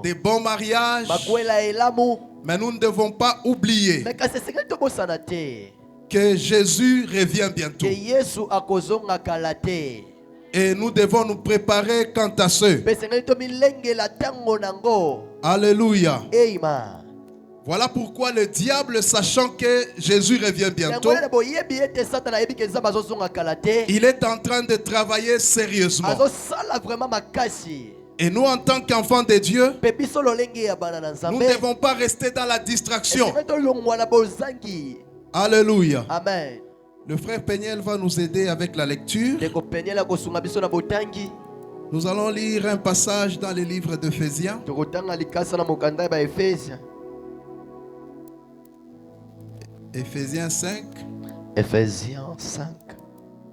des bons mariages, mais nous ne devons pas oublier que Jésus revient bientôt. Et nous devons nous préparer quant à ce. Alléluia. Voilà pourquoi le diable, sachant que Jésus revient bientôt, il est en train de travailler sérieusement. Et nous, en tant qu'enfants de Dieu, nous ne devons pas rester dans la distraction. Alléluia. Amen. Le frère Peniel va nous aider avec la lecture. Nous allons lire un passage dans le livre d'Éphésiens. Éphésiens 5. Éphésiens 5.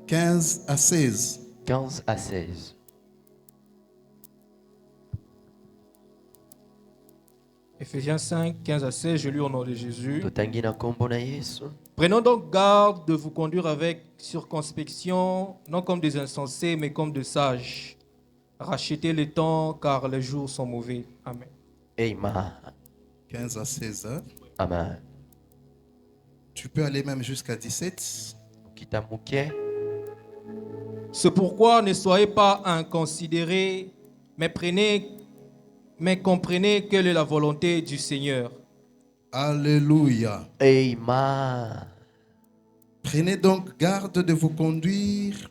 15 à 16. 15 à 16. Éphésiens 5, 15 à 16, je lis au nom de Jésus. Prenons donc garde de vous conduire avec circonspection, non comme des insensés, mais comme des sages. Rachetez le temps, car les jours sont mauvais. Amen. Amen. 15 à 16. Hein? Amen. Tu peux aller même jusqu'à 17. C'est pourquoi ne soyez pas inconsidérés, mais comprenez quelle est la volonté du Seigneur. Alléluia. Amen. Prenez donc garde de vous conduire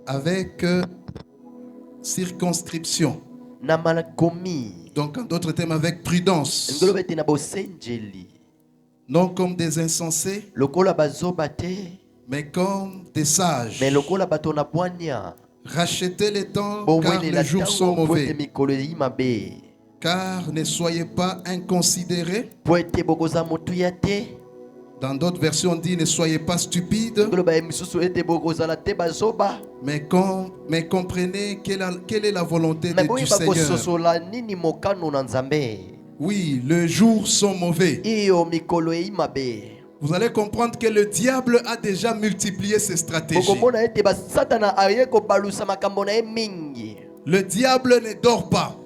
avec circonscription. Donc en d'autres termes, avec prudence. Non comme des insensés, mais comme des sages. Rachetez les temps, car les jours sont mauvais. Car ne soyez pas inconsidérés. Dans d'autres versions, on dit ne soyez pas stupides. Mais comprenez quelle est la volonté du Seigneur. Oui, les jours sont mauvais. Vous allez comprendre que le diable a déjà multiplié ses stratégies. Le diable ne dort pas.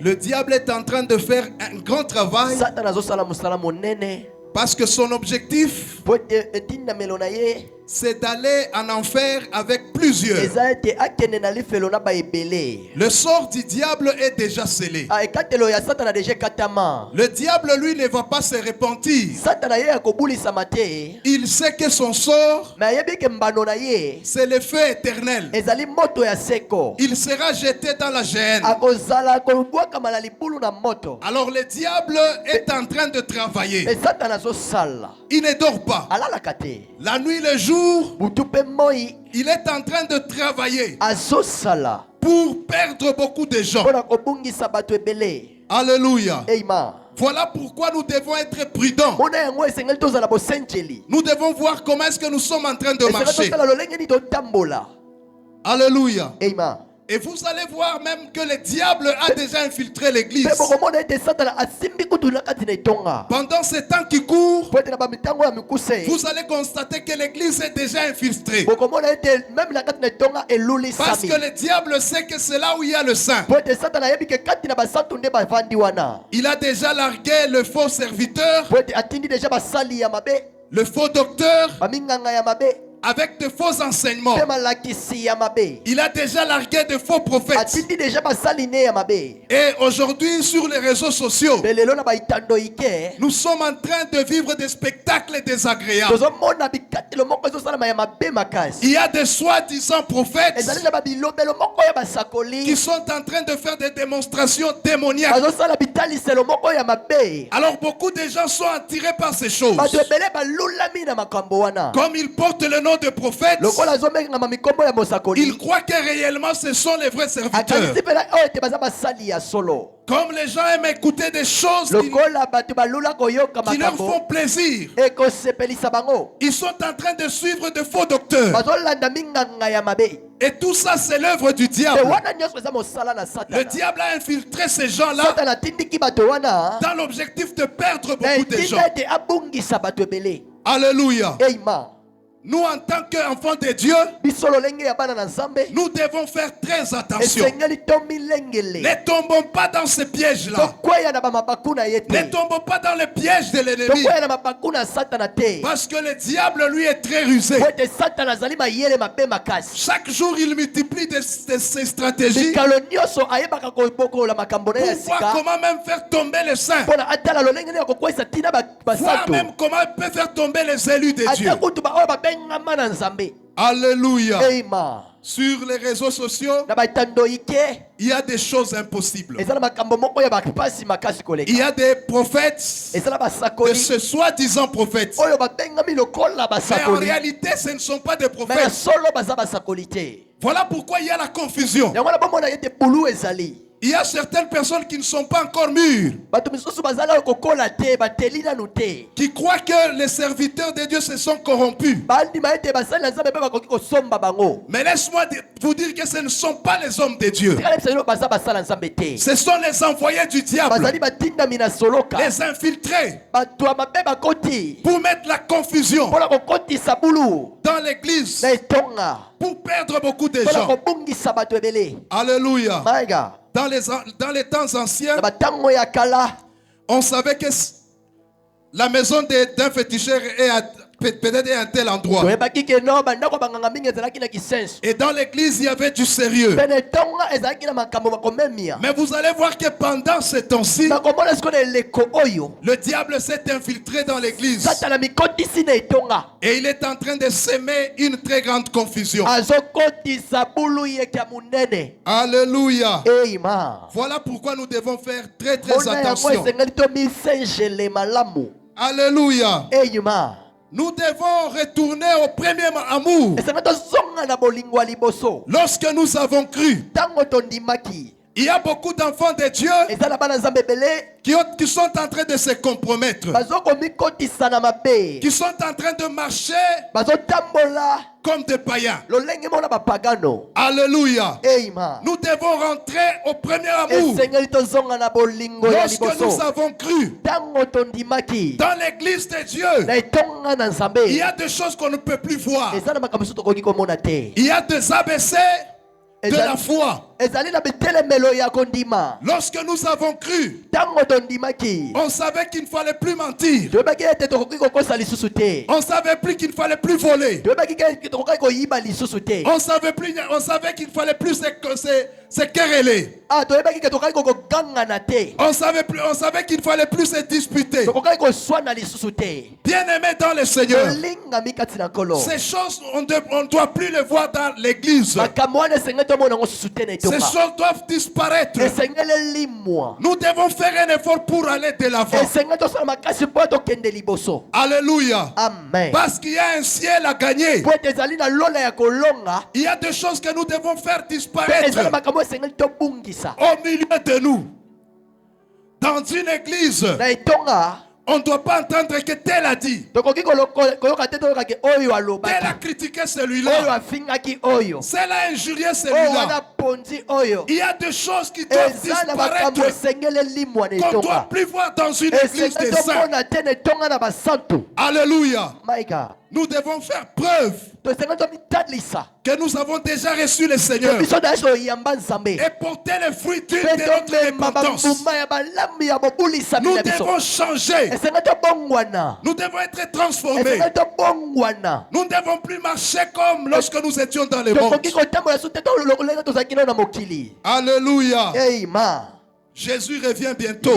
Le diable est en train de faire un grand travail parce que son objectif, c'est d'aller en enfer avec plusieurs. Le sort du diable est déjà scellé. Le diable, lui, ne va pas se repentir. Il sait que son sort, c'est le feu éternel. Il sera jeté dans la géhenne. Alors le diable est en train de travailler. Il ne dort pas. La nuit, le jour, il est en train de travailler pour perdre beaucoup de gens. Alléluia. Voilà pourquoi nous devons être prudents. Nous devons voir comment est-ce que nous sommes en train de marcher. Alléluia. Et vous allez voir même que le diable a déjà infiltré l'église. Pendant ces temps qui courent, vous allez constater que l'église est déjà infiltrée. Parce que le diable sait que c'est là où il y a le saint. Il a déjà largué le faux serviteur, le faux docteur, avec de faux enseignements. Il a déjà largué de faux prophètes. Et aujourd'hui, sur les réseaux sociaux, nous sommes en train de vivre des spectacles désagréables. Il y a des soi-disant prophètes qui sont en train de faire des démonstrations démoniaques. Alors beaucoup de gens sont attirés par ces choses. Comme ils portent le nom de prophètes, ils croient que réellement ce sont les vrais serviteurs. Comme les gens aiment écouter des choses qui leur font plaisir, ils sont en train de suivre de faux docteurs. Et tout ça, c'est l'œuvre du diable. Le diable a infiltré ces gens-là dans l'objectif de perdre beaucoup de gens. Alléluia. Nous, en tant qu'enfants de Dieu, nous devons faire très attention. Ne tombons pas dans ces pièges-là. Ne tombons pas dans les pièges de l'ennemi. Parce que le diable, lui, est très rusé. Chaque jour, il multiplie ses stratégies pour voir comment même faire tomber les saints. Voir même comment il peut faire tomber les élus de Dieu. Alléluia. Amen. Sur les réseaux sociaux, il y a des choses impossibles. Il y a des prophètes, de ce soi-disant prophètes. Mais en réalité, ce ne sont pas des prophètes. Voilà pourquoi il y a la confusion. Il y a certaines personnes qui ne sont pas encore mûres, qui croient que les serviteurs de Dieu se sont corrompus. Mais laisse-moi vous dire que ce ne sont pas les hommes de Dieu. Ce sont les envoyés du diable, les infiltrés, pour mettre la confusion dans l'église, pour perdre beaucoup de gens. Alléluia. Dans les temps anciens, on savait que la maison d'un féticheur est peut-être à un tel endroit. Et dans l'église, il y avait du sérieux. Mais vous allez voir que pendant ce temps-ci, le diable s'est infiltré dans l'église. Et il est en train de s'aimer une très grande confusion. Alléluia. Voilà pourquoi nous devons faire très très attention. Alléluia. Nous devons retourner au premier amour. Lorsque nous avons cru, il y a beaucoup d'enfants de Dieu qui sont en train de se compromettre, qui sont en train de marcher comme des païens. Alléluia. Nous devons rentrer au premier amour. Lorsque nous avons cru dans l'église de Dieu, il y a des choses qu'on ne peut plus voir. Il y a des ABC de la foi. Lorsque nous avons cru, on savait qu'il ne fallait plus mentir. On savait plus qu'il ne fallait plus voler. On savait qu'il ne fallait plus se quereller. On savait qu'il ne fallait plus se disputer. Bien-aimés dans le Seigneur, ces choses, on ne doit plus les voir dans l'église. Ces choses doivent disparaître. Nous devons faire un effort pour aller de l'avant. Alléluia. Amen. Parce qu'il y a un ciel à gagner. Il y a des choses que nous devons faire disparaître au milieu de nous. Dans une église, on ne doit pas entendre que tel a dit, tel a critiqué celui-là, tel a injurié celui-là. Il y a des choses qui doivent disparaître, qu'on ne doit plus voir dans une église des saints. Alléluia. Nous devons faire preuve que nous avons déjà reçu le Seigneur et porter les fruits de notre repentance. Nous devons changer. Nous devons être transformés. Nous ne devons plus marcher comme lorsque nous étions dans le monde. Alléluia. Amen. Jésus revient bientôt.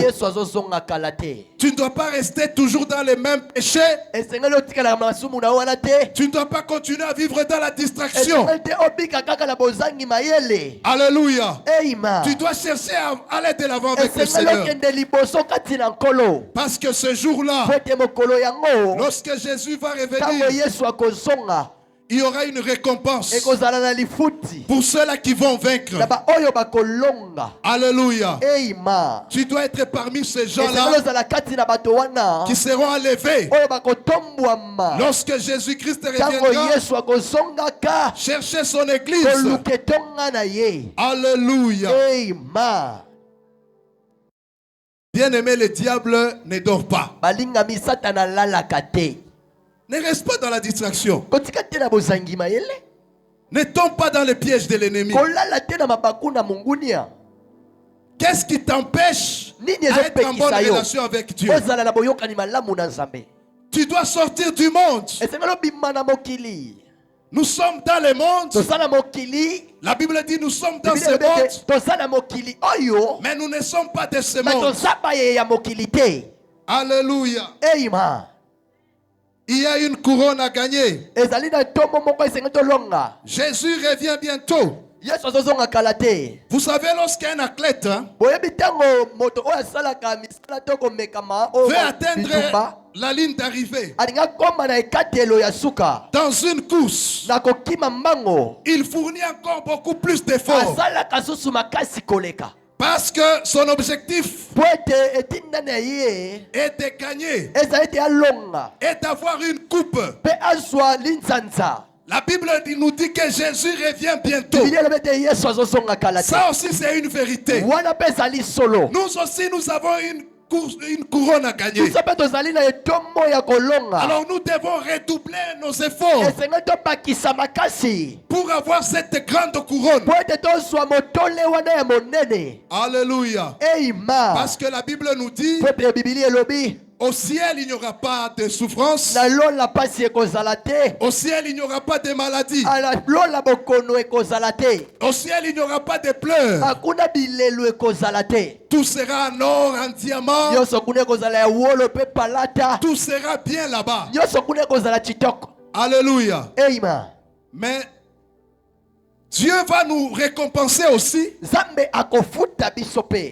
Tu ne dois pas rester toujours dans les mêmes péchés. Tu ne dois pas continuer à vivre dans la distraction. Alléluia. Tu dois chercher à aller de l'avant avec le Seigneur. Parce que ce jour-là, lorsque Jésus va revenir, il y aura une récompense pour ceux-là qui vont vaincre. Alléluia. Tu dois être parmi ces gens-là qui seront enlevés lorsque Jésus-Christ reviendra chercher son église. Alléluia. Bien-aimé, le diable ne dort pas. Ne reste pas dans la distraction. Ne tombe pas dans les pièges de l'ennemi. Qu'est-ce qui t'empêche d'être en bonne relation avec Dieu? Tu dois sortir du monde. Nous sommes dans le monde. La Bible dit nous sommes dans ce monde. Mais nous ne sommes pas de ce monde. Alléluia. Il y a une couronne à gagner. Jésus revient bientôt. Vous savez, lorsqu'un athlète veut atteindre la ligne d'arrivée dans une course, il fournit encore beaucoup plus d'efforts. Parce que son objectif est de gagner et d'avoir une coupe. La Bible nous dit que Jésus revient bientôt. Ça aussi c'est une vérité. Nous aussi nous avons une couronne à gagner. Alors nous devons redoubler nos efforts pour avoir cette grande couronne. Alléluia. Parce que la Bible nous dit au ciel, il n'y aura pas de souffrance. Au ciel, il n'y aura pas de maladie. Au ciel, il n'y aura pas de pleurs. Tout sera en or, en diamant. Tout sera bien là-bas. Alléluia. Mais Dieu va nous récompenser aussi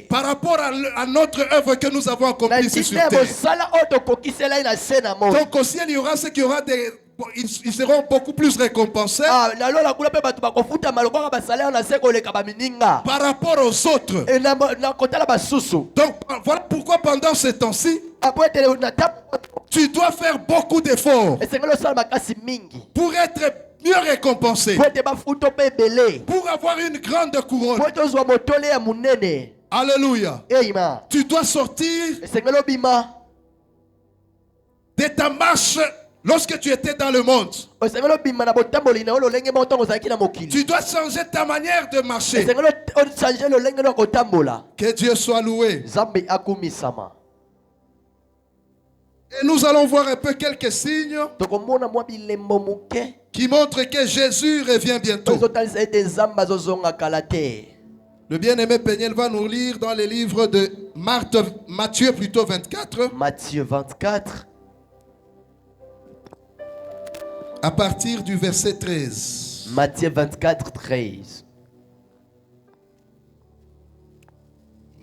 par rapport à notre œuvre que nous avons accomplie sur terre. Donc au ciel, il y aura ceux qui aura des... Ils seront beaucoup plus récompensés par rapport aux autres. Donc voilà pourquoi pendant ce temps-ci, tu dois faire beaucoup d'efforts pour être mieux récompensé, pour avoir une grande couronne. Alléluia. Tu dois sortir de ta marche lorsque tu étais dans le monde. Tu dois changer ta manière de marcher. Que Dieu soit loué. Et nous allons voir un peu quelques signes qui montrent que Jésus revient bientôt. Le bien-aimé Peniel va nous lire dans les livres de Matthieu 24. Matthieu 24. À partir du verset 13. Matthieu 24, 13.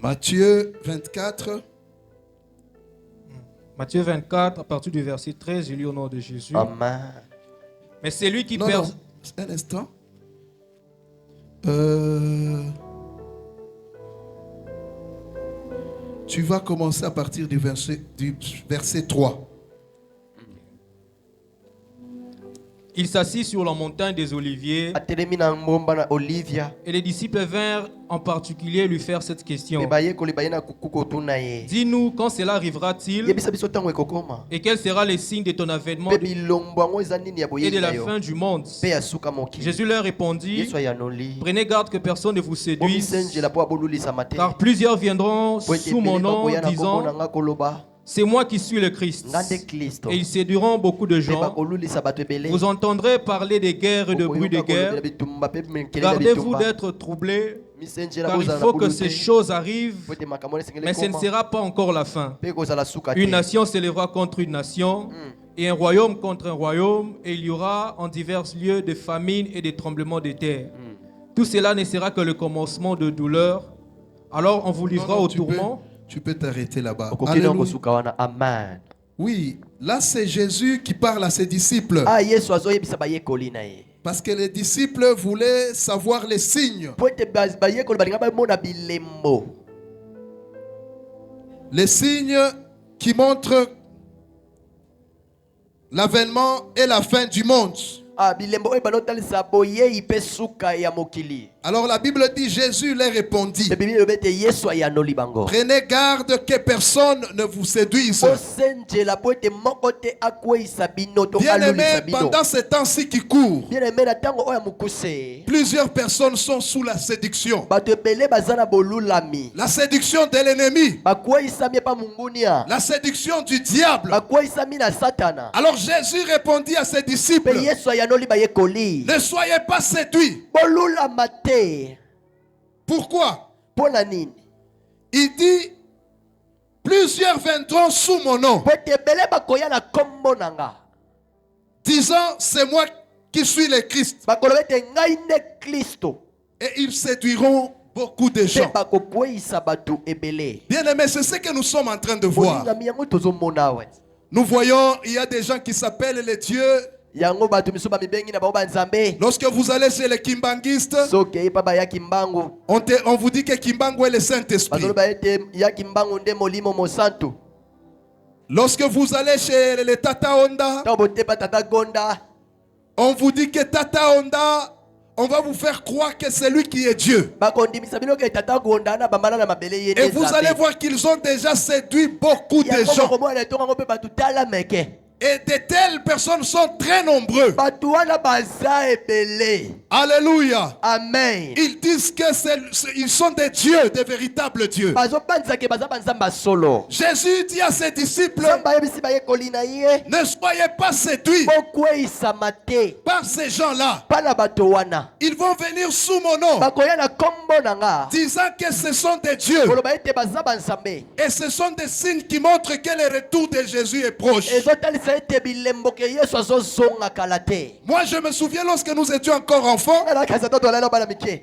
Matthieu 24. Matthieu 24, à partir du verset 13, je lis au nom de Jésus. Amen. Mais c'est lui qui perd... Un instant. Tu vas commencer à partir du verset 3. Il s'assit sur la montagne des Oliviers. Et les disciples vinrent en particulier lui faire cette question. Dis-nous, quand cela arrivera-t-il? Et quel sera le signe de ton avènement et de la fin du monde? Jésus leur répondit: prenez garde que personne ne vous séduise, car plusieurs viendront sous mon nom disant: c'est moi qui suis le Christ. Et ils séduiront beaucoup de gens. Vous entendrez parler des guerres et de bruits de guerre. Gardez-vous d'être troublés, car il faut que ces choses arrivent, mais ce ne sera pas encore la fin. Une nation s'élèvera contre une nation, et un royaume contre un royaume, et il y aura en divers lieux des famines et des tremblements de terre. Tout cela ne sera que le commencement de douleur. Alors on vous livrera au tourment. Tu peux t'arrêter là-bas. Amen. Oui, là c'est Jésus qui parle à ses disciples. Parce que les disciples voulaient savoir les signes. Les signes qui montrent l'avènement et la fin du monde. Alors la Bible dit, Jésus leur répondit, prenez garde que personne ne vous séduise. Bien-aimés, pendant ces temps-ci qui courent, plusieurs personnes sont sous la séduction. La séduction de l'ennemi. La séduction du diable. Alors Jésus répondit à ses disciples, ne soyez pas séduits. Pourquoi? Il dit, plusieurs viendront sous mon nom, disant, c'est moi qui suis le Christ. Et ils séduiront beaucoup de gens. Bien aimé, c'est ce que nous sommes en train de voir. Nous voyons, il y a des gens qui s'appellent les dieux. Lorsque vous allez chez les kimbanguistes, on vous dit que Kimbangu est le Saint-Esprit. Lorsque vous allez chez les Tata Onda, on vous dit que Tata Onda, on va vous faire croire que c'est lui qui est Dieu. Et vous allez voir qu'ils ont déjà séduit beaucoup de gens. Et de telles personnes sont très nombreux. Alléluia. Amen. Ils disent que ils sont des dieux, des véritables dieux. Jésus dit à ses disciples, ne soyez pas séduits par ces gens-là. Ils vont venir sous mon nom, disant que ce sont des dieux. Et ce sont des signes qui montrent que le retour de Jésus est proche. Moi je me souviens lorsque nous étions encore enfants,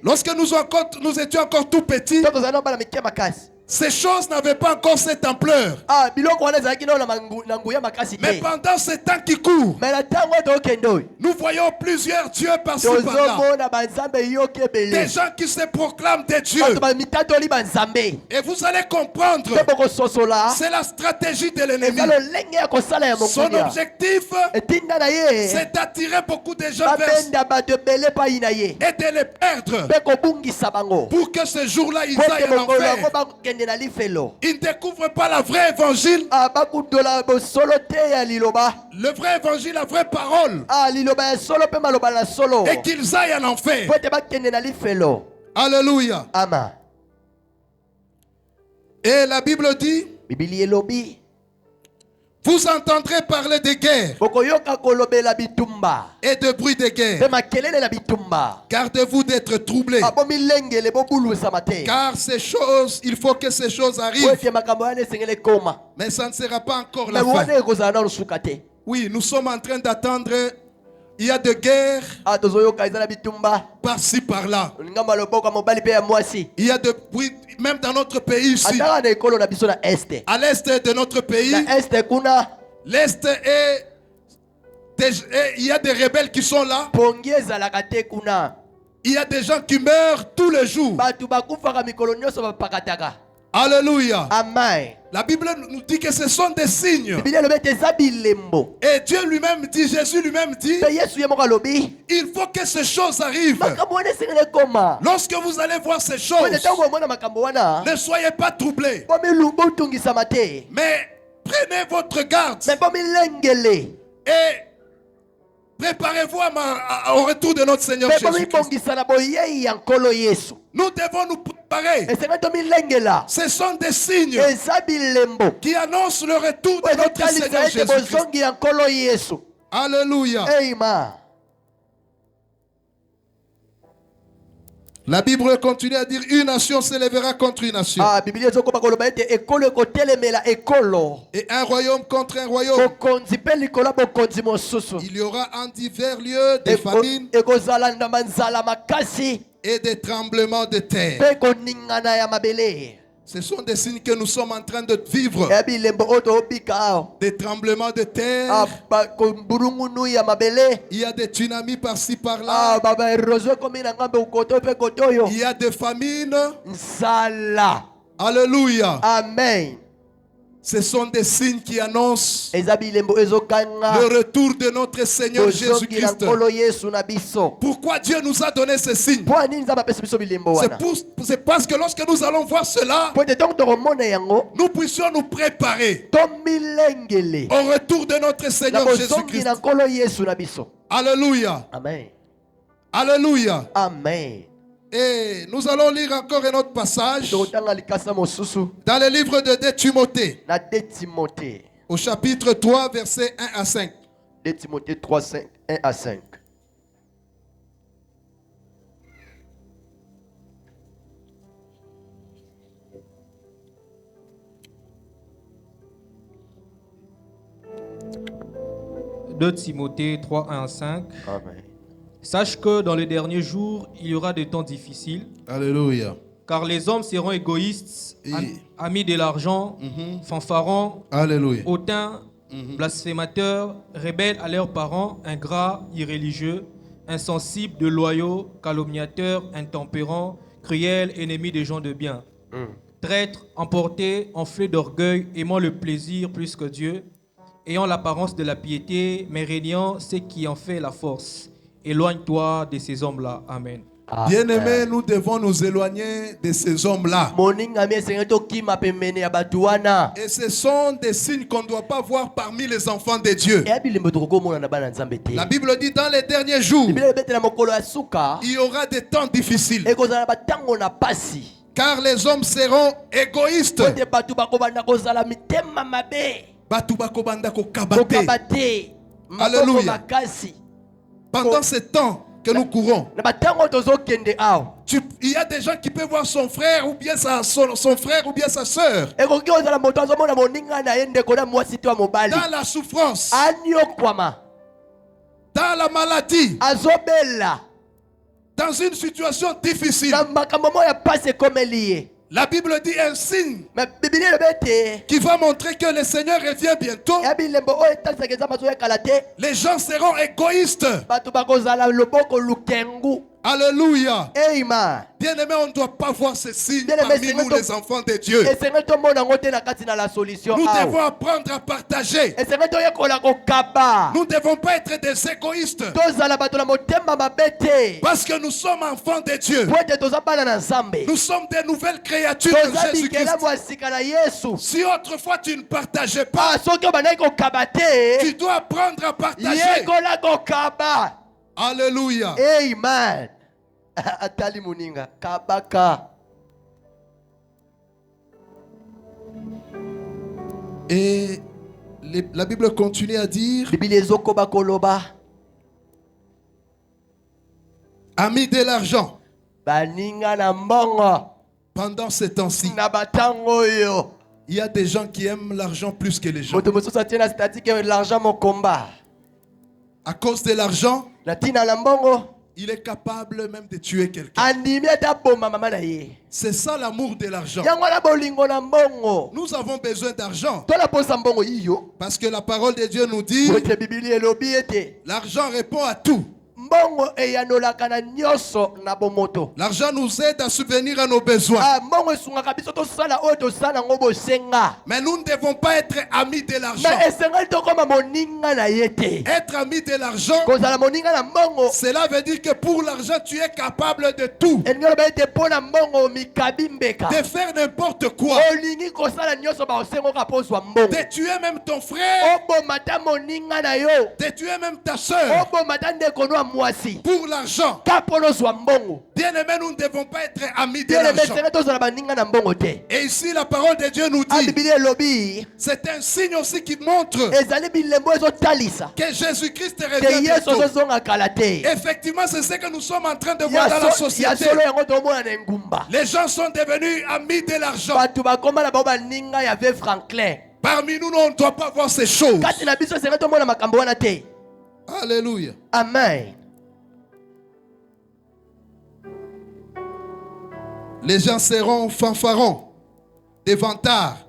lorsque nous étions encore tout petits, ces choses n'avaient pas encore cette ampleur. Mais pendant ce temps qui court, nous voyons plusieurs dieux par-ci par-là. Des gens qui se proclament des dieux. Et vous allez comprendre, c'est la stratégie de l'ennemi. Son objectif, c'est d'attirer beaucoup de gens vers et de les perdre pour que ce jour-là ils aillent en enfer. Ils ne découvrent pas la vraie évangile. Le vrai évangile, la vraie parole. Et qu'ils aillent en enfer. Alléluia. Amen. Et la Bible dit, vous entendrez parler de guerre et de bruit de guerre. Gardez-vous d'être troublés. Car ces choses, il faut que ces choses arrivent. Mais ça ne sera pas encore la fin. Oui, nous sommes en train d'attendre. Il y a de guerres par-ci par-là. Il y a de bruit même dans notre pays ici. À l'est de notre pays, l'est est il y a des rebelles qui sont là. Il y a des gens qui meurent tous les jours. Alléluia. Amen. La Bible nous dit que ce sont des signes. Et Dieu lui-même dit, Jésus lui-même dit, il faut que ces choses arrivent. Lorsque vous allez voir ces choses, ne soyez pas troublés. Mais prenez votre garde. Et préparez-vous au retour de notre Seigneur Jésus-Christ. Nous devons nous préparer. Ce sont des signes qui annoncent le retour de notre Seigneur Jésus-Christ. Alléluia. Amen. La Bible continue à dire, une nation s'élèvera contre une nation. Et un royaume contre un royaume. Il y aura en divers lieux des famines et des tremblements de terre. Ce sont des signes que nous sommes en train de vivre. Des tremblements de terre. Il y a des tsunamis par-ci par-là. Il y a des famines. Alléluia. Alléluia. Amen. Ce sont des signes qui annoncent le retour de notre Seigneur Jésus-Christ. Pourquoi Dieu nous a donné ces signes? C'est parce que lorsque nous allons voir cela, nous puissions nous préparer au retour de notre Seigneur Jésus-Christ. Alléluia. Amen. Alléluia. Amen. Et nous allons lire encore un autre passage dans le livre de 2 Timothée, au chapitre 3, versets 1 à 5. 2 Timothée 3, 5, 1 à 5. De Timothée 3, 1 à 5. Amen. Sache que dans les derniers jours, il y aura des temps difficiles. Alléluia. Car les hommes seront égoïstes, amis de l'argent, fanfarons, alléluia, hautains, blasphémateurs, rebelles à leurs parents, ingrats, irréligieux, insensibles, déloyaux, calomniateurs, intempérants, cruels, ennemis des gens de bien, traîtres, emportés, enflés d'orgueil, aimant le plaisir plus que Dieu, ayant l'apparence de la piété, mais régnant ce qui en fait la force. Éloigne-toi de ces hommes-là. Amen. Bien-aimés, nous devons nous éloigner de ces hommes-là. Et ce sont des signes qu'on ne doit pas voir parmi les enfants de Dieu. La Bible dit dans les derniers jours, il y aura des temps difficiles. Car les hommes seront égoïstes. Alléluia. Pendant ce temps que nous courons, il y a des gens qui peuvent voir son frère ou bien son frère ou bien sa soeur dans la souffrance, dans la maladie, dans une situation difficile. La Bible dit un signe qui va montrer que le Seigneur revient bientôt. Les gens seront égoïstes. Alléluia. Amen. Bien-aimés, on ne doit pas voir ces signes parmi nous, les enfants de Dieu. Nous devons apprendre à partager. Nous ne devons pas être des égoïstes. Parce que nous sommes enfants de Dieu. Nous sommes des nouvelles créatures de Jésus-Christ. Si autrefois tu ne partageais pas, tu dois apprendre à partager. Alléluia. Amen. Atali muninga kabaka. Et la Bible continue à dire, amis de l'argent, pendant ces temps-ci, il y a des gens qui aiment l'argent plus que les gens. À cause de l'argent, il est capable même de tuer quelqu'un. C'est ça l'amour de l'argent. Nous avons besoin d'argent. Parce que la parole de Dieu nous dit, l'argent répond à tout. L'argent nous aide à subvenir à nos besoins. Mais nous ne devons pas être amis de l'argent. Être ami de l'argent, cela veut dire que pour l'argent tu es capable de tout, de faire n'importe quoi, de tuer même ton frère, de tuer même ta soeur pour l'argent. Bien-aimés, nous ne devons pas être amis de l'argent. Et ici la parole de Dieu nous dit, c'est un signe aussi qui montre que Jésus-Christ revient bientôt. Effectivement, c'est ce que nous sommes en train de voir dans la société. Les gens sont devenus amis de l'argent. Parmi nous, on ne doit pas voir ces choses. Alléluia. Amen. Les gens seront fanfarons, des vantards.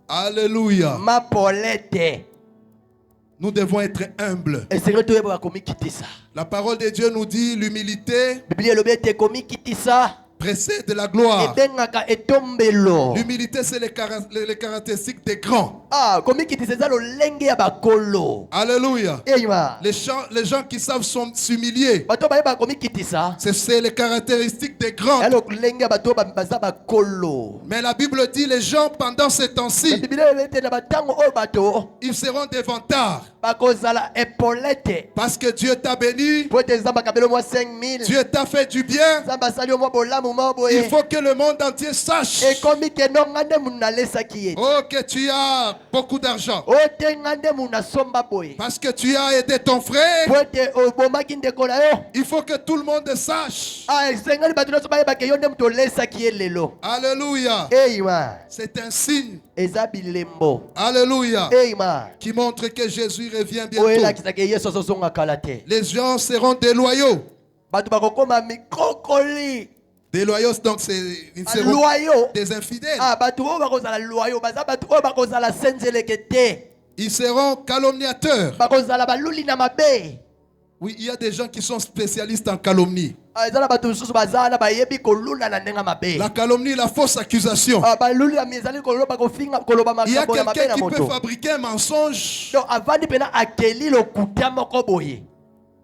Alléluia. Nous devons être humbles. La parole de Dieu nous dit l'humilité précède la gloire. L'humilité, c'est les caractéristiques des grands. Alléluia. Les gens qui savent s'humilier, c'est les caractéristiques des grands. Mais la Bible dit les gens pendant ces temps-ci, ils seront des vantards. Parce que Dieu t'a béni, Dieu t'a fait du bien. Il faut que le monde entier sache que tu as beaucoup d'argent. Parce que tu as aidé ton frère. Il faut que tout le monde sache. Alléluia. C'est un signe. Alléluia. Qui montre que Jésus revient bientôt. Les gens seront déloyaux. Déloyaux, donc ils seront des infidèles. Ils seront calomniateurs. Oui, il y a des gens qui sont spécialistes en calomnie. La calomnie, la fausse accusation. Il y a quelqu'un qui peut fabriquer un mensonge.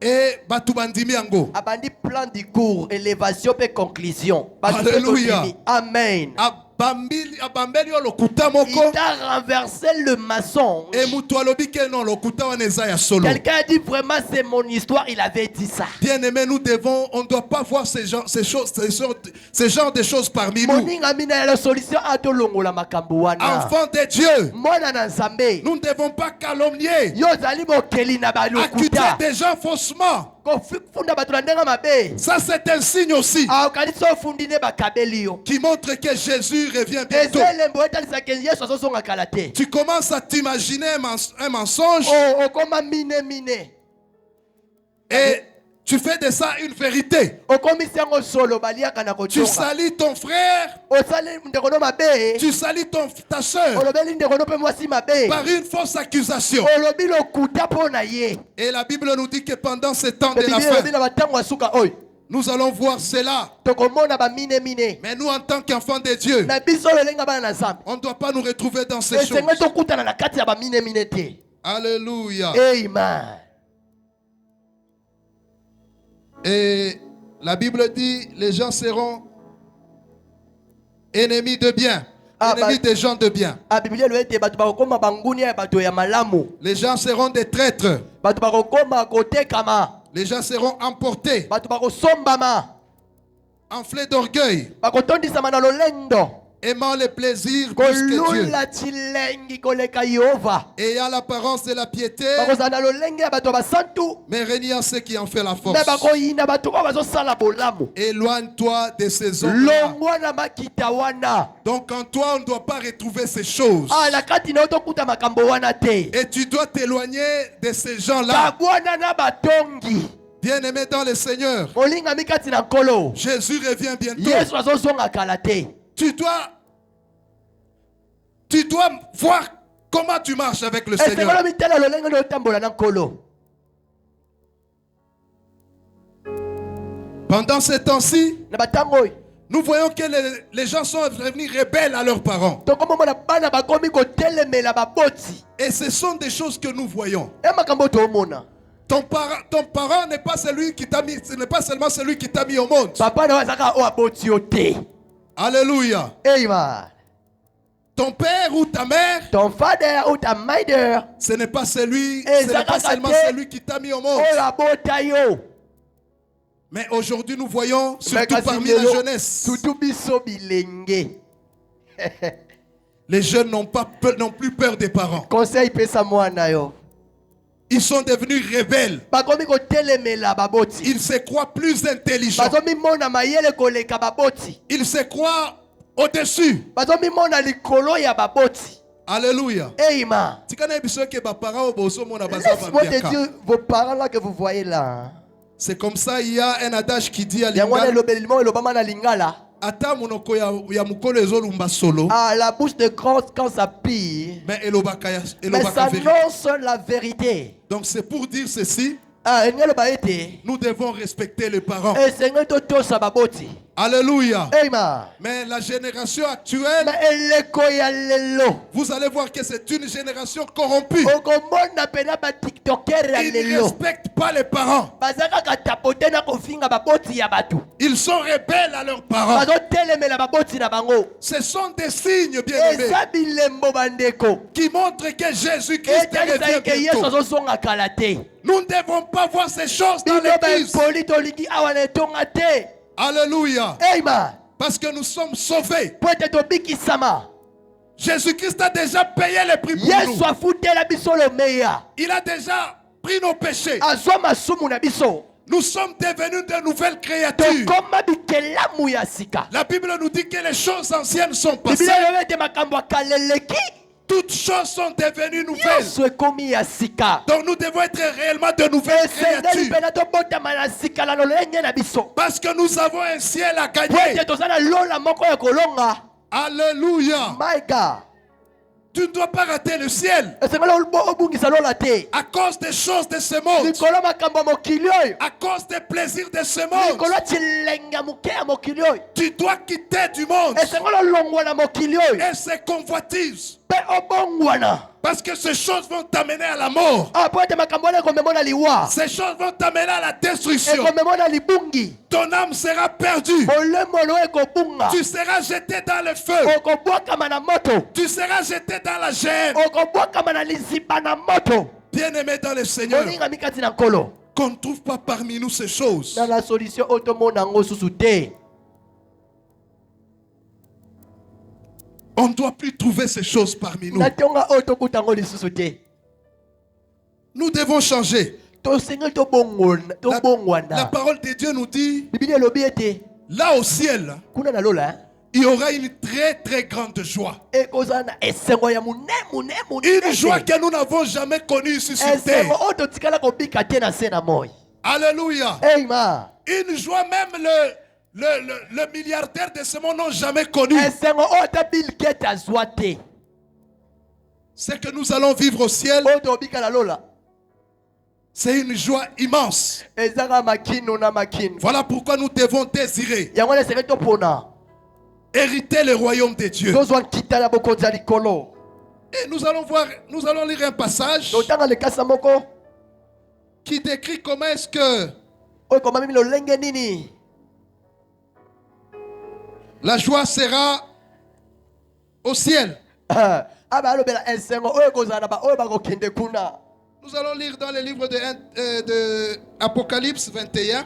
Et batubandimi yango. Abandi plan du cours, élévation et conclusion. Alléluia. Amen. Il a renversé le mensonge. Quelqu'un a dit vraiment c'est mon histoire, il avait dit ça. Bien aimé, on ne doit pas voir ce genre de choses parmi nous. Enfants de Dieu, nous ne devons pas calomnier, accuser des gens faussement. Ça c'est un signe aussi qui montre que Jésus revient bientôt. Tu commences à t'imaginer un mensonge et tu fais de ça une vérité. Tu salis ton frère, tu salis ta soeur par une fausse accusation. Et la Bible nous dit que pendant ce temps de la fin, nous allons voir cela. Mais nous, en tant qu'enfants de Dieu, on ne doit pas nous retrouver dans ces choses. Alléluia. Amen. Et la Bible dit, les gens seront ennemis de bien. Ennemis des gens de bien. Les gens seront des traîtres. Les gens seront emportés, enflés d'orgueil, aimant les plaisirs plus que Dieu, ayant l'apparence de la piété, mais régnant ceux qui en fait la force. Éloigne-toi de ces hommes-là. Donc en toi, on ne doit pas retrouver ces choses. Et tu dois t'éloigner de ces gens-là. Bien-aimé dans le Seigneur, Jésus revient bientôt. Tu dois voir comment tu marches avec le Seigneur. Pendant ces temps-ci, nous voyons que les gens sont devenus rebelles à leurs parents. Et ce sont des choses que nous voyons. Ton parent n'est pas celui qui t'a mis, ce n'est pas seulement celui qui t'a mis au monde. Alléluia. Amen. Ton père ou ta mère, ton father ou ta mother, ce n'est pas seulement celui qui t'a mis au monde. Mais aujourd'hui nous voyons, surtout parmi la jeunesse, les jeunes n'ont plus peur des parents. Conseil pesa mwana yo. Ils sont devenus rebelles. Ils se croient plus intelligents. Ils se croient au-dessus. Alléluia. Amen. Laisse-moi vos parents là que vous voyez là. C'est comme ça, il y a un adage qui dit à Lingala. La bouche de grand quand ça pille, mais ça annonce la vérité. Donc c'est pour dire ceci. Nous devons respecter les parents. Alléluia. Amen. Mais la génération actuelle, vous allez voir que c'est une génération corrompue. Ils ne respectent pas les parents. Ils sont rebelles à leurs parents. Ce sont des signes, bien-aimés, qui montrent que Jésus-Christ revient bientôt. Nous ne devons pas voir ces choses dans l'église. Alléluia. Amen. Parce que nous sommes sauvés. Jésus-Christ a déjà payé le prix pour nous. Il a déjà pris nos péchés. Nous sommes devenus de nouvelles créatures. La Bible nous dit que les choses anciennes sont passées. Toutes choses sont devenues nouvelles. Donc nous devons être réellement de nouvelles créatures. Parce que nous avons un ciel à gagner. Alléluia. My God. Tu ne dois pas rater le ciel à cause des choses de ce monde, à cause des plaisirs de ce monde. Tu dois quitter du monde et ses convoitises, parce que ces choses vont t'amener à la mort. Ces choses vont t'amener à la destruction. Ton âme sera perdue. Tu seras jeté dans le feu. Tu seras jeté dans la gêne. Bien-aimé dans le Seigneur, qu'on ne trouve pas parmi nous ces choses. On ne doit plus trouver ces choses parmi nous. Nous devons changer. La parole de Dieu nous dit, là au ciel, il y aura une très très grande joie. Une joie que nous n'avons jamais connue ici sur terre. Alléluia. Amen. Une joie même le milliardaire de ce monde n'a jamais connu. Ce que nous allons vivre au ciel, c'est une joie immense. Voilà pourquoi nous devons désirer hériter le royaume de Dieu. Et nous allons lire un passage qui décrit comment est-ce que la joie sera au ciel. Nous allons lire dans le livre de Apocalypse 21.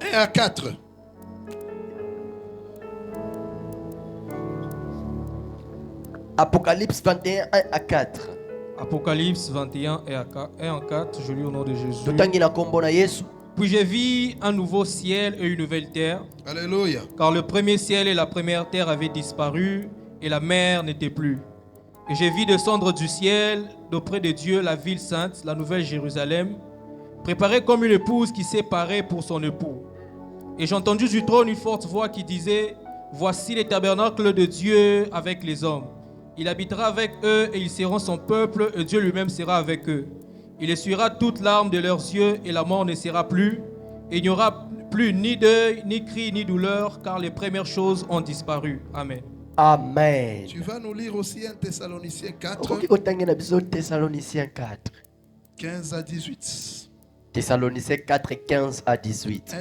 Et à 4. Apocalypse 21, 1 à 4. Apocalypse 21 et en 4, je lis au nom de Jésus. Puis j'ai vu un nouveau ciel et une nouvelle terre. Alléluia. Car le premier ciel et la première terre avaient disparu et la mer n'était plus. Et j'ai vu descendre du ciel, d'auprès de Dieu, la ville sainte, la nouvelle Jérusalem, préparée comme une épouse qui s'est parée pour son époux. Et j'ai entendu du trône une forte voix qui disait, voici les tabernacles de Dieu avec les hommes. Il habitera avec eux et ils seront son peuple et Dieu lui-même sera avec eux. Il essuiera toute larme de leurs yeux et la mort ne sera plus. Et il n'y aura plus ni deuil, ni cri, ni douleur, car les premières choses ont disparu. Amen. Amen. Tu vas nous lire aussi 1 Thessaloniciens 4. 15 à 18. Thessaloniciens 4, 15 à 18.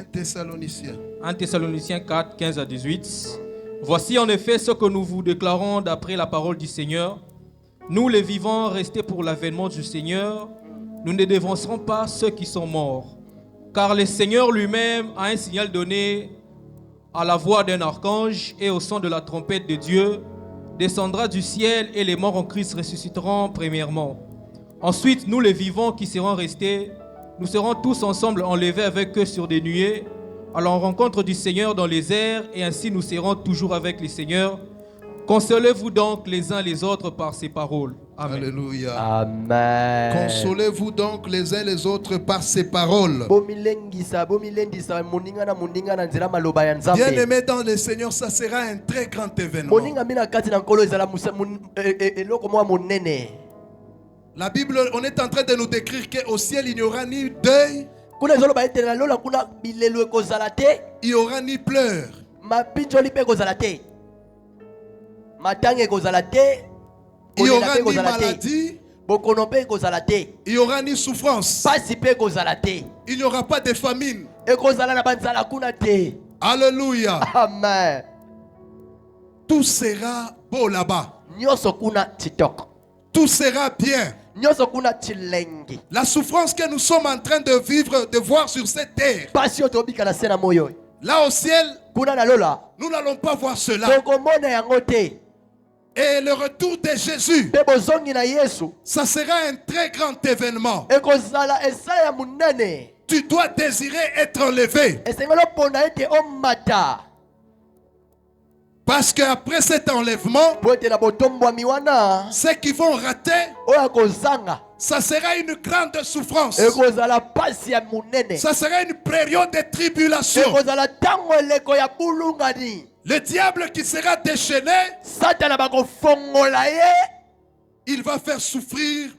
1 Thessaloniciens 4, 15 à 18. Voici en effet ce que nous vous déclarons d'après la parole du Seigneur. Nous les vivants restés pour l'avènement du Seigneur, nous ne dévancerons pas ceux qui sont morts. Car le Seigneur lui-même a un signal donné à la voix d'un archange et au son de la trompette de Dieu, descendra du ciel et les morts en Christ ressusciteront premièrement. Ensuite, nous les vivants qui serons restés, nous serons tous ensemble enlevés avec eux sur des nuées, à la rencontre du Seigneur dans les airs, et ainsi nous serons toujours avec le Seigneur. Consolez-vous donc les uns les autres par ces paroles. Amen. Alléluia. Amen. Consolez-vous donc les uns les autres par ces paroles. Bien-aimés dans le Seigneur, ça sera un très grand événement. La Bible, on est en train de nous décrire qu'au ciel, il n'y aura ni deuil, il n'y aura ni pleurs. Il n'y aura ni maladie, il n'y aura ni souffrance, il n'y aura pas de famine. Alléluia. Amen. Tout sera beau là-bas. Tout sera bien. La souffrance que nous sommes en train de vivre, de voir sur cette terre, là au ciel, nous n'allons pas voir cela. Et le retour de Jésus, ça sera un très grand événement. Tu dois désirer être enlevé. Parce qu'après cet enlèvement, ceux qui vont rater, ça sera une grande souffrance. Ça sera une période de tribulation. Le diable qui sera déchaîné, il va faire souffrir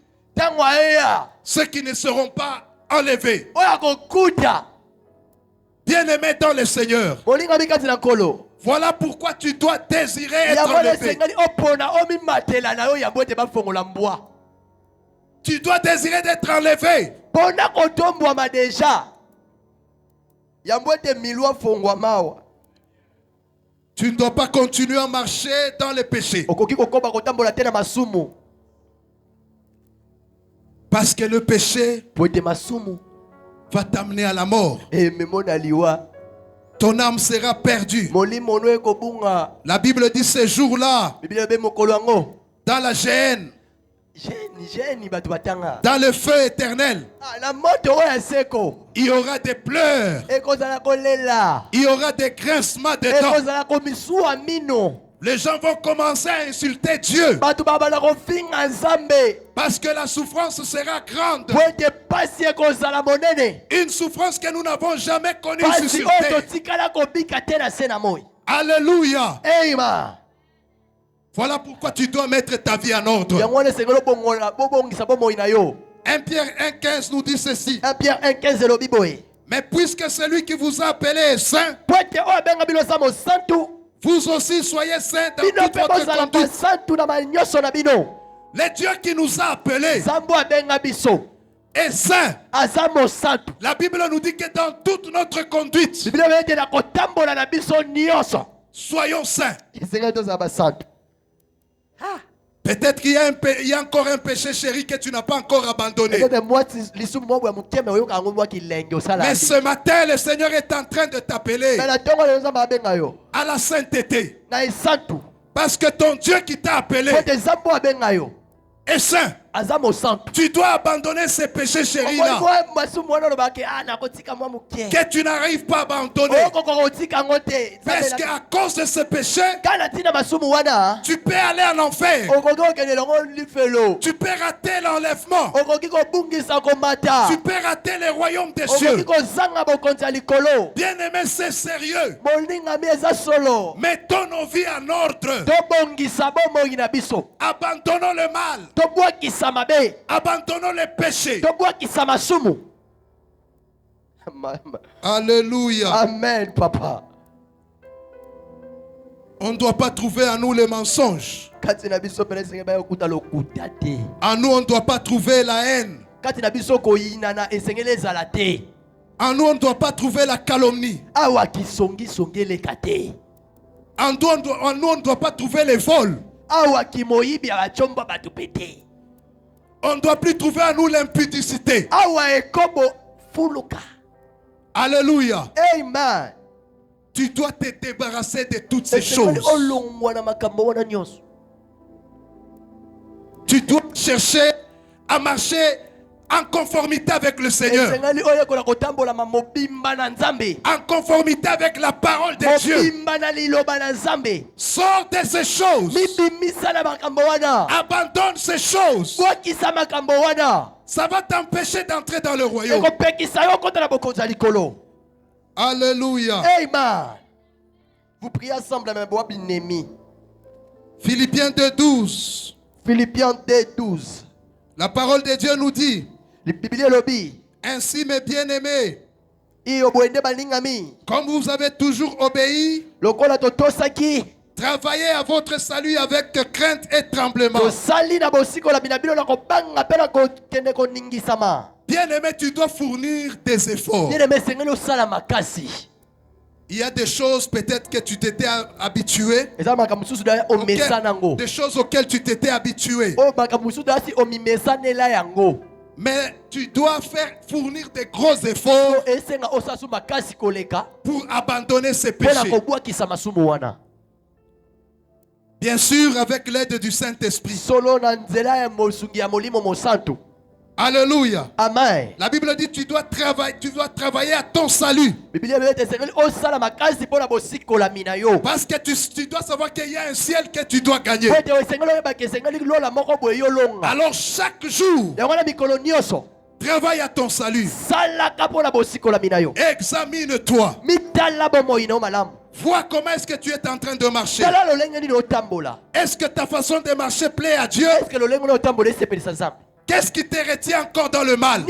ceux qui ne seront pas enlevés. Bien-aimé dans le Seigneur, voilà pourquoi tu dois désirer être enlevé. Tu dois désirer d'être enlevé. Tu ne dois pas continuer à marcher dans le péché. Parce que le péché va t'amener à la mort. Ton âme sera perdue. La Bible dit ce jour-là, dans la géhenne, dans le feu éternel, il y aura des pleurs, il y aura des grincements de dents. Les gens vont commencer à insulter Dieu parce que la souffrance sera grande. Une souffrance que nous n'avons jamais connue sur terre. Alléluia. Amen. Voilà pourquoi tu dois mettre ta vie en ordre. 1 Pierre 1,15 nous dit ceci. 1 Pierre 1,15 mais puisque celui qui vous a appelé est saint, vous aussi soyez saints dans toute votre conduite. Le Dieu qui nous a appelés est saint. La Bible nous dit que dans toute notre conduite, soyons saints. Peut-être qu'il y a encore un péché chéri que tu n'as pas encore abandonné. Mais ce matin, le Seigneur est en train de t'appeler à la sainteté. Parce que ton Dieu qui t'a appelé est saint. Tu dois abandonner ces péchés chéris-là que tu n'arrives pas à abandonner. Parce qu'à cause de ce péché, tu peux aller en enfer. Tu peux rater l'enlèvement. Tu peux rater le royaume des cieux. Bien-aimé, c'est sérieux. Mettons nos vies en ordre. Abandonnons le mal. Abandonnons les péchés. Alléluia. Amen, papa. On ne doit pas trouver en nous les mensonges. En nous, on ne doit pas trouver la haine. En nous, on ne doit pas trouver la calomnie. En nous, on ne doit pas trouver les vols. On ne doit plus trouver en nous l'impudicité. Alléluia. Amen. Tu dois te débarrasser de toutes ces choses. Tu dois chercher à marcher en conformité avec le Seigneur. En conformité avec la parole de Dieu. Sors de ces choses. Abandonne ces choses. Ça va t'empêcher d'entrer dans le royaume. Alléluia. Amen. Vous priez ensemble, mes bois bien-aimés. Philippiens 2,12. Philippiens 2,12. La parole de Dieu nous dit, ainsi mes bien-aimés, comme vous avez toujours obéi, travaillez à votre salut avec crainte et tremblement. Bien-aimé, tu dois fournir des efforts. Il y a des choses peut-être que tu t'étais habitué. Des choses auxquelles tu t'étais habitué. Mais tu dois fournir des gros efforts pour abandonner ces péchés. Bien sûr, avec l'aide du Saint-Esprit. Alléluia. Amen. La Bible dit tu dois travailler à ton salut. Parce que tu dois savoir qu'il y a un ciel que tu dois gagner. Alors chaque jour, travaille à ton salut. Examine-toi. Vois comment est-ce que tu es en train de marcher. Est-ce que ta façon de marcher plaît à Dieu? Qu'est-ce qui te retient encore dans le mal?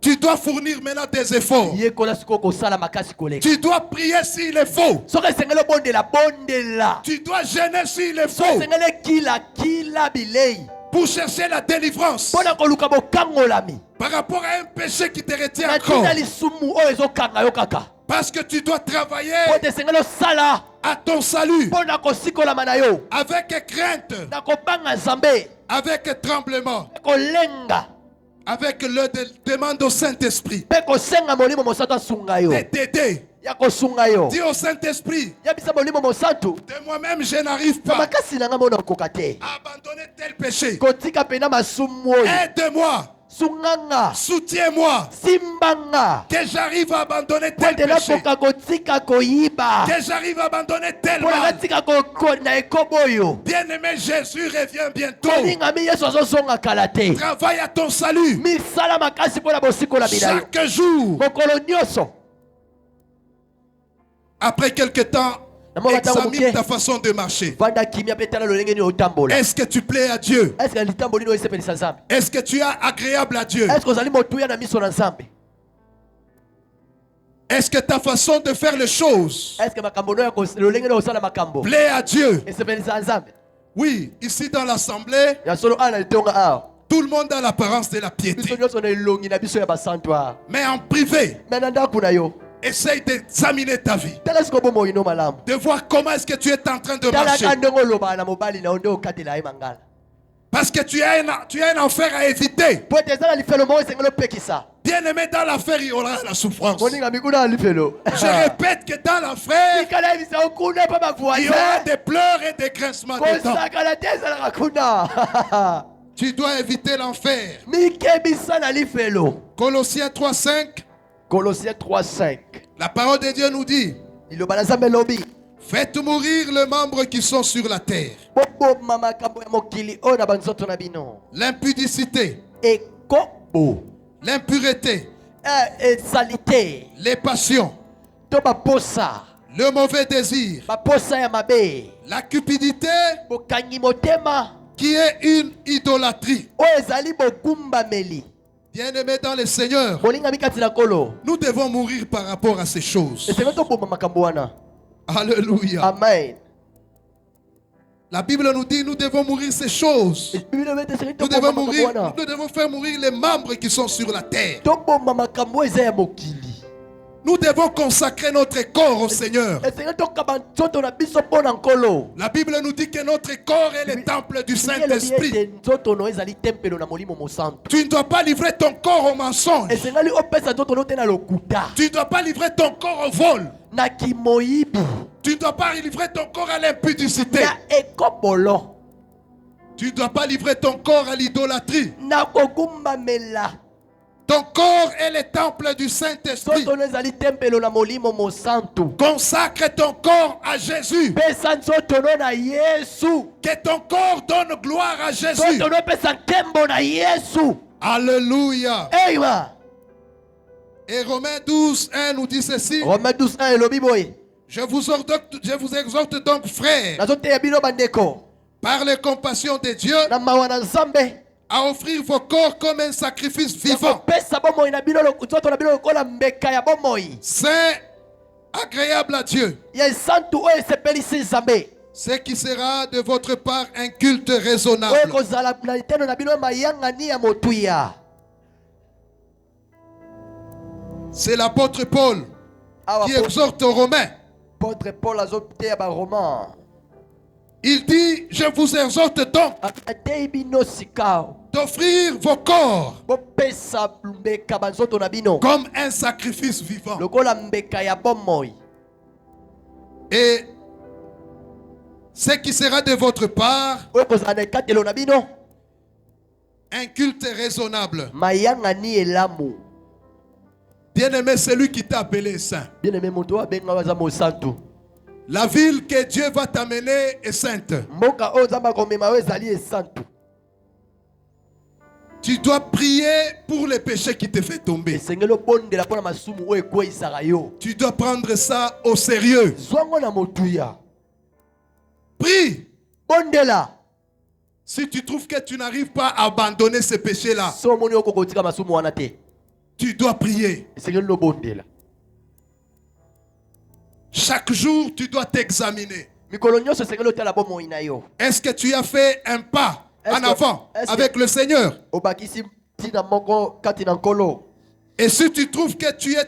Tu dois fournir maintenant des efforts. Tu dois prier s'il est faux. Tu dois gêner s'il est faux. Pour chercher la délivrance. Par rapport à un péché qui te retient encore. Parce que tu dois travailler à ton salut. Avec crainte. Avec tremblement. Avec le demande au Saint-Esprit de t'aider. Dis au Saint-Esprit, de moi-même je n'arrive pas à abandonner tel péché. Aide-moi. Soutiens-moi. Que j'arrive à abandonner tel péché. Que j'arrive à abandonner tel mal. Bien-aimé, Jésus revient bientôt. Travaille à ton salut. Chaque jour. Après quelque temps, examine ta façon de marcher. Est-ce que tu plais à Dieu? Est-ce que tu es agréable à Dieu? Est-ce que ta façon de faire les choses plaît à Dieu? Oui, ici dans l'assemblée, tout le monde a l'apparence de la piété. Mais en privé, essaye d'examiner ta vie. De voir comment est-ce que tu es en train de marcher. Parce que tu as un enfer à éviter. Bien aimé, dans l'enfer, il y aura la souffrance. Je répète que dans l'enfer, il y aura des pleurs et des grincements de dents. Tu dois éviter l'enfer. Colossiens 3:5. Colossiens 3:5. La parole de Dieu nous dit, faites mourir les membres qui sont sur la terre. L'impudicité, l'impureté, les passions, le mauvais désir, la cupidité, qui est une idolâtrie. Bien-aimés dans le Seigneur, nous devons mourir par rapport à ces choses. Alléluia. Amen. La Bible nous dit nous devons mourir ces choses. Nous devons faire mourir les membres qui sont sur la terre. Nous devons consacrer notre corps au Seigneur. La Bible nous dit que notre corps est le temple du Saint-Esprit. Tu ne dois pas livrer ton corps au mensonge. Tu ne dois pas livrer ton corps au vol. Tu ne dois pas livrer ton corps à l'impudicité. Tu ne dois pas livrer ton corps à l'idolâtrie. Ton corps est le temple du Saint-Esprit. Consacre ton corps à Jésus. Que ton corps donne gloire à Jésus. Alléluia. Et Romains 12:1 nous dit ceci. Je vous exhorte donc, frères, par les compassions de Dieu, à offrir vos corps comme un sacrifice vivant, saint, agréable à Dieu, ce qui sera de votre part un culte raisonnable. C'est l'apôtre Paul qui exhorte aux Romains. Il dit, je vous exhorte donc d'offrir vos corps comme un sacrifice vivant. Et ce qui sera de votre part un culte raisonnable. Bien-aimé, celui qui t'a appelé saint. La ville que Dieu va t'amener est sainte. Tu dois prier pour les péchés qui te font tomber. Tu dois prendre ça au sérieux. Prie. Si tu trouves que tu n'arrives pas à abandonner ces péchés-là, tu dois prier. Chaque jour, tu dois t'examiner. Est-ce que tu as fait un pas en avant avec le Seigneur? Et si tu trouves que tu es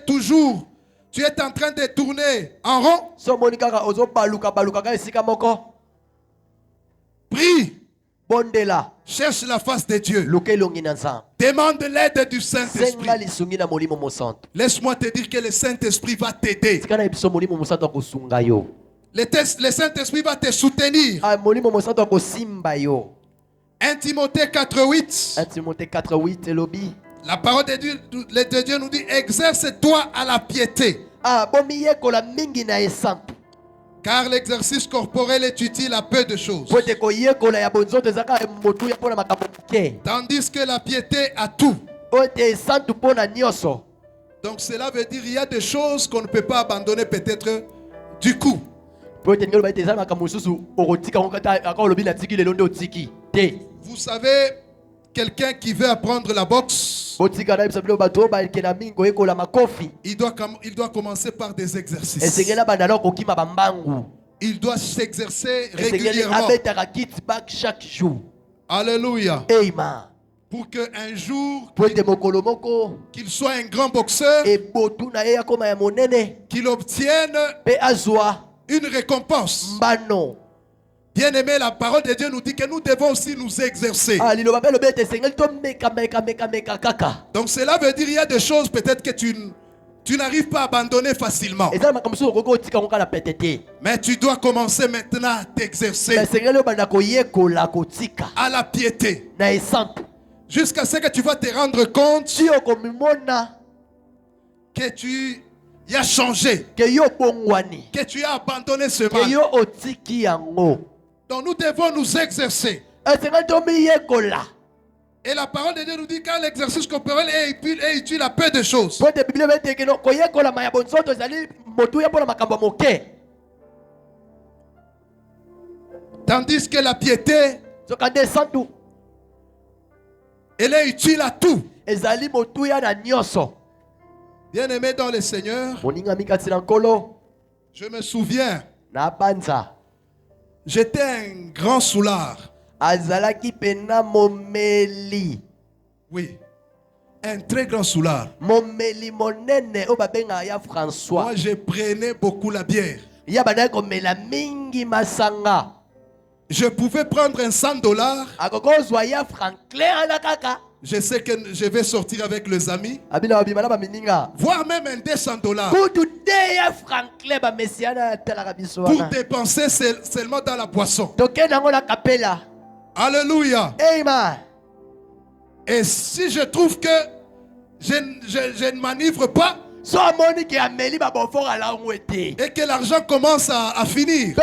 en train de tourner en rond, prie. Cherche la face de Dieu. Demande l'aide du Saint-Esprit. Laisse-moi te dire que le Saint-Esprit va t'aider. Le Saint-Esprit va te soutenir. 1 Timothée 4:8. La parole de Dieu nous dit, exerce-toi à la piété. Car l'exercice corporel est utile à peu de choses. Tandis que la piété a tout. Donc cela veut dire qu'il y a des choses qu'on ne peut pas abandonner peut-être du coup. Vous savez, quelqu'un qui veut apprendre la boxe, il doit commencer par des exercices. Il doit s'exercer régulièrement. Alléluia. Pour qu'un jour, qu'il soit un grand boxeur, qu'il obtienne une récompense. Bien-aimé, la parole de Dieu nous dit que nous devons aussi nous exercer. Donc cela veut dire qu'il y a des choses peut-être que tu n'arrives pas à abandonner facilement. Mais tu dois commencer maintenant à t'exercer à la piété. Jusqu'à ce que tu vas te rendre compte que tu as changé, que tu as abandonné ce mal. Donc nous devons nous exercer. Et la parole de Dieu nous dit que l'exercice corporel est utile à peu de choses. Tandis que la piété, elle est utile à tout. Bien-aimé dans le Seigneur, je me souviens, j'étais un grand soulard. Oui, un très grand soulard. Moi, je prenais beaucoup la bière. Je pouvais prendre un $100. Je sais que je vais sortir avec les amis, voire même un $200 pour dépenser seulement dans la boisson. Alléluia. Amen. Et si je trouve que je ne manivre pas et que l'argent commence à finir,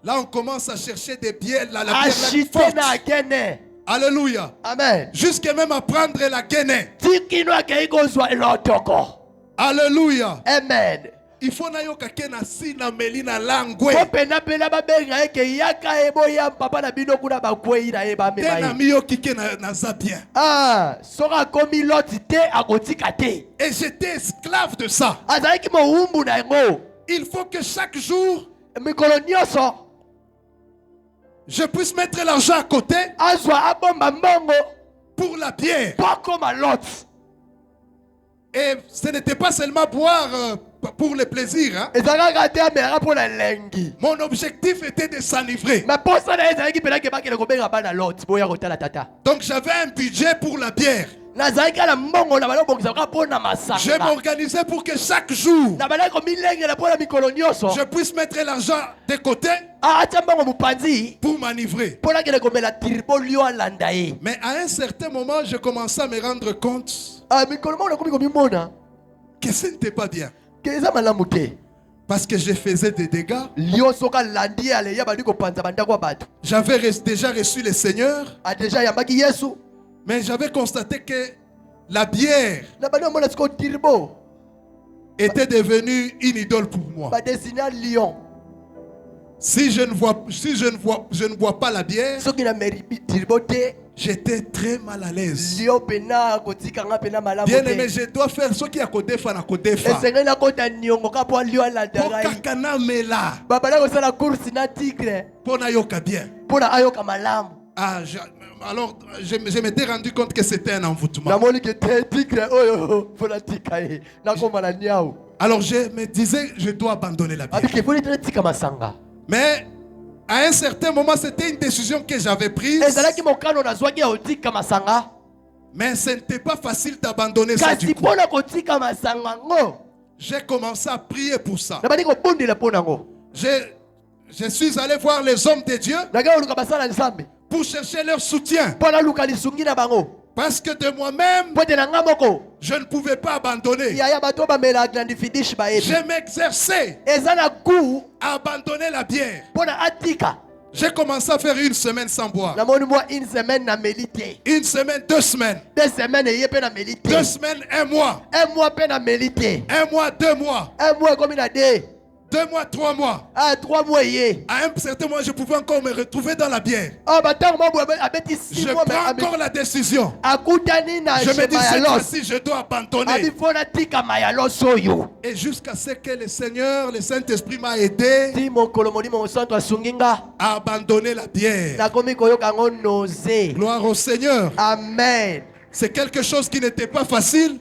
là on commence à chercher des bières, la bière forte. Alléluia. Amen. Jusqu'à même à prendre la guenée. Alléluia. Amen. Il faut na yoka ke na si na melina langwe. Pena pena ba benga eke yaka ebo ya papa na bino kuna ba kwei na eba me mai. Tena miyo kike na zabien. Ah, sora komi loti te akotika te. Et j'étais esclave de ça. Azalaki mo umbu na ngo. Il faut que chaque jour mikolo nyonso je puisse mettre l'argent à côté azwa abomba mbongo pour la bière. Poko maloti. Et ce n'était pas seulement boire pour le plaisir. Hein? Mon objectif était de s'enivrer. Donc j'avais un budget pour la bière. Je m'organisais pour que chaque jour je puisse mettre l'argent de côté pour m'enivrer. Mais à un certain moment, je commençais à me rendre compte que ce n'était pas bien. Parce que je faisais des dégâts. J'avais déjà reçu le Seigneur. Mais j'avais constaté que la bière était devenue une idole pour moi. Si je ne bois pas la bière, j'étais très mal à l'aise. Bien aimé, je dois faire ce qui a côté fan à côté fan. Alors, je m'étais rendu compte que c'était un envoûtement. Alors, je me disais, je dois abandonner la bière. Mais à un certain moment, c'était une décision que j'avais prise. Mais ce n'était pas facile d'abandonner ça du coup. J'ai commencé à prier pour ça. Je suis allé voir les hommes de Dieu pour chercher leur soutien. Parce que de moi-même, je ne pouvais pas abandonner. Je m'exerçais à abandonner la bière. J'ai commencé à faire une semaine sans boire. Une semaine, 2 semaines. 2 semaines, 1 mois. 1 mois, 2 mois. 2 mois, 3 mois. 3 mois. À un certain moment, je pouvais encore me retrouver dans la bière. Je prends encore la décision. Je me dis, cette fois-ci, je dois abandonner. Et jusqu'à ce que le Seigneur, le Saint-Esprit m'a aidé à abandonner la bière. Gloire au Seigneur. Amen. C'est quelque chose qui n'était pas facile.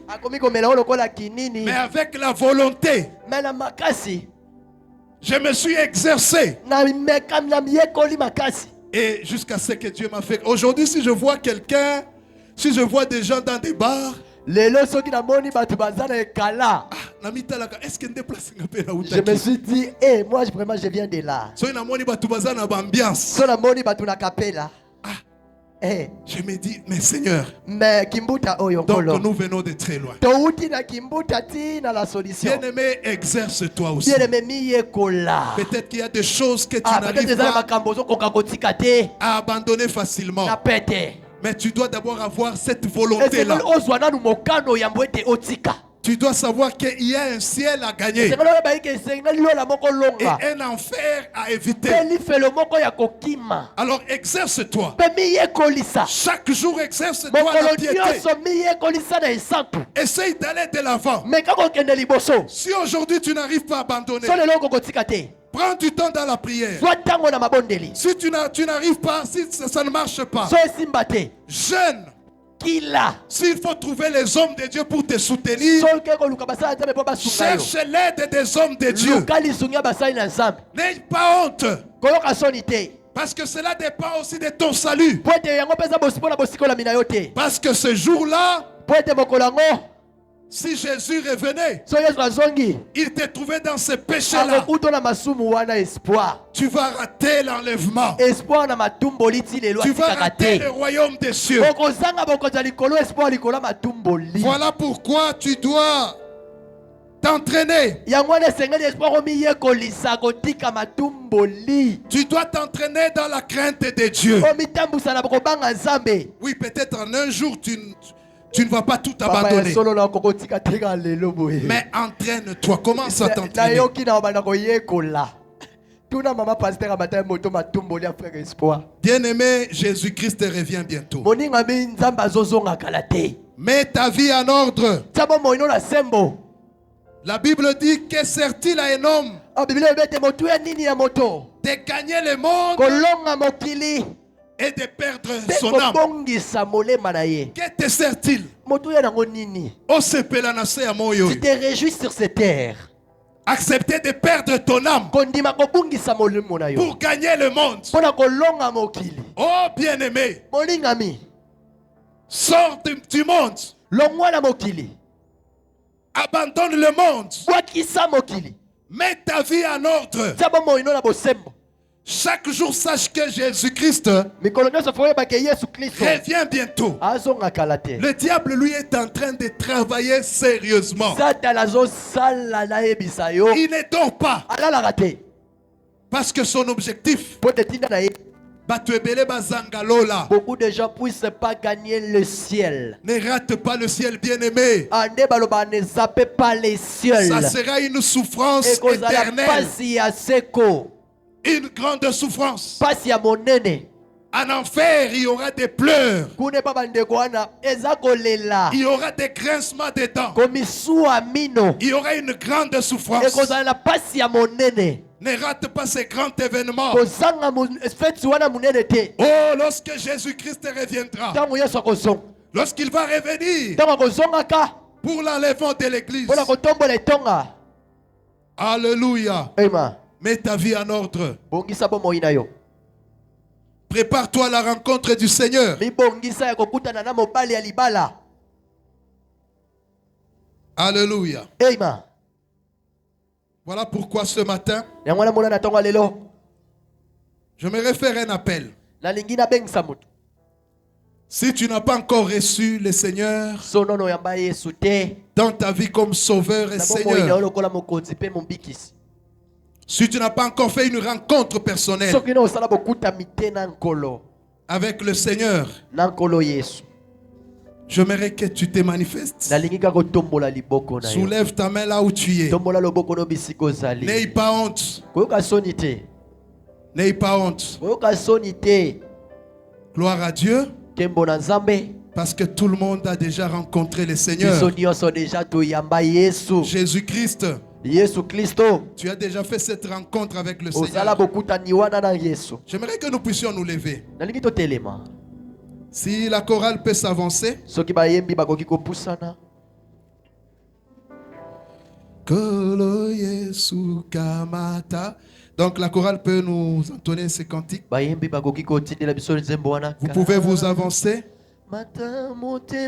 Mais avec la volonté, je me suis exercé. Et jusqu'à ce que Dieu m'a fait. Aujourd'hui, si je vois quelqu'un, si je vois des gens dans des bars, je me suis dit, moi vraiment je viens de là. Je me dis, mais Seigneur, donc nous venons de très loin. Bien-aimé, exerce-toi aussi. Peut-être qu'il y a des choses que tu n'arrives pas à abandonner facilement. Mais tu dois d'abord avoir cette volonté-là. Tu dois savoir qu'il y a un ciel à gagner et un enfer à éviter. Alors exerce-toi. Chaque jour exerce-toi la piété. Essaye d'aller de l'avant. Si aujourd'hui tu n'arrives pas à abandonner, prends du temps dans la prière. Si tu n'arrives pas, si ça ne marche pas, jeûne. S'il faut trouver les hommes de Dieu pour te soutenir, cherche l'aide des hommes de Dieu. N'aie pas honte. Parce que cela dépend aussi de ton salut. Parce que ce jour-là, si Jésus revenait, il te trouvait dans ce péché-là, tu vas rater l'enlèvement. Tu vas rater le royaume des cieux. Voilà pourquoi tu dois t'entraîner. Tu dois t'entraîner dans la crainte de Dieu. Oui, peut-être en un jour Tu ne vas pas tout abandonner. Mais entraîne-toi. Commence à t'entraîner. Bien-aimé, Jésus-Christ revient bientôt. Mets ta vie en ordre. La Bible dit que sert-il à un homme de gagner le monde et de perdre son âme? Que te sert-il? Tu te réjouis sur cette terre. Accepter de perdre ton âme pour gagner le monde. Oh bien-aimé, sors du monde. Abandonne le monde. Mets ta vie en ordre. Chaque jour, sache que Jésus-Christ revient bientôt. Le diable, lui, est en train de travailler sérieusement. Il ne dort pas. Parce que son objectif, beaucoup de gens ne puissent pas gagner le ciel. Ne rate pas le ciel, bien-aimé. Ne zappez pas les cieux. Ça sera une souffrance éternelle. Une grande souffrance. En enfer, il y aura des pleurs. Il y aura des grincements de dents. Il y aura une grande souffrance. Ne rate pas ces grands événements. Oh, lorsque Jésus-Christ reviendra, lorsqu'il va revenir pour l'enlèvement de l'église. Alléluia. Amen. Mets ta vie en ordre. Prépare-toi à la rencontre du Seigneur. Alléluia. Amen. Voilà pourquoi ce matin, j'aimerais faire un appel. Si tu n'as pas encore reçu le Seigneur dans ta vie comme Sauveur et Seigneur, si tu n'as pas encore fait une rencontre personnelle avec le Seigneur, j'aimerais que tu te manifestes. Soulève ta main là où tu es. N'aie pas honte. N'aie pas honte. Gloire à Dieu. Parce que tout le monde a déjà rencontré le Seigneur. Jésus-Christ. Tu as déjà fait cette rencontre avec le Seigneur. J'aimerais que nous puissions nous lever. Si la chorale peut s'avancer. Donc la chorale peut nous entonner ces cantiques. Vous pouvez vous avancer.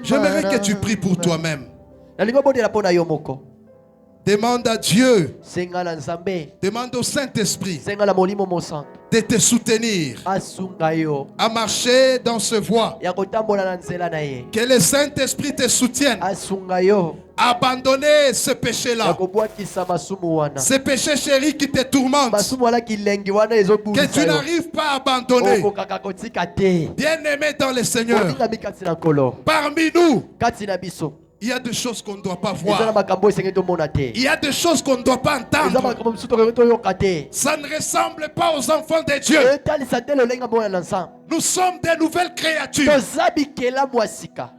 J'aimerais que tu pries pour toi-même. Demande à Dieu. Demande au Saint-Esprit de te soutenir à marcher dans ce voie. Que le Saint-Esprit te soutienne. Abandonner ce péché-là. Ce péché chéri qui te tourmente. Que tu n'arrives pas à abandonner. Bien-aimé dans le Seigneur. Parmi nous, il y a des choses qu'on ne doit pas voir. Il y a des choses qu'on ne doit pas entendre. Ça ne ressemble pas aux enfants de Dieu. Nous sommes des nouvelles créatures.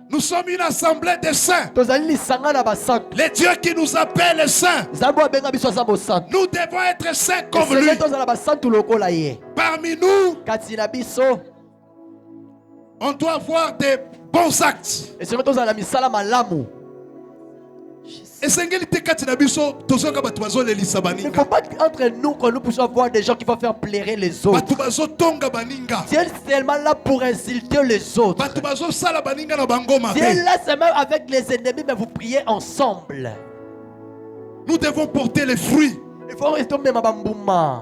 Nous sommes une assemblée de saints. Les dieux qui nous appellent saints. Nous devons être saints comme lui. Parmi nous, on doit avoir des bons actes. Et il ne faut pas entre nous que nous puissions avoir des gens qui vont faire plaire les autres. Dieu est seulement là pour insulter les autres. Dieu est là seulement avec les ennemis, mais vous priez ensemble. Nous devons porter les fruits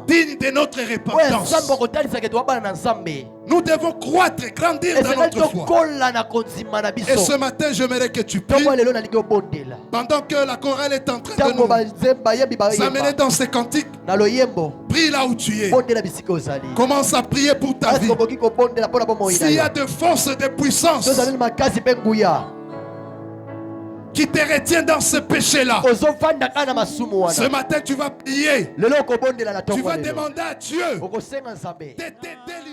digne de notre repentance. Nous devons croître et grandir dans notre foi. Et ce matin, j'aimerais que tu pries. Pendant que la chorale est en train de nous amener dans ses cantiques, prie là où tu es. Commence à prier pour ta vie. S'il y a de force, de puissance qui te retient dans ce péché-là. Ce matin, tu vas prier. Tu vas demander à Dieu de te délivrer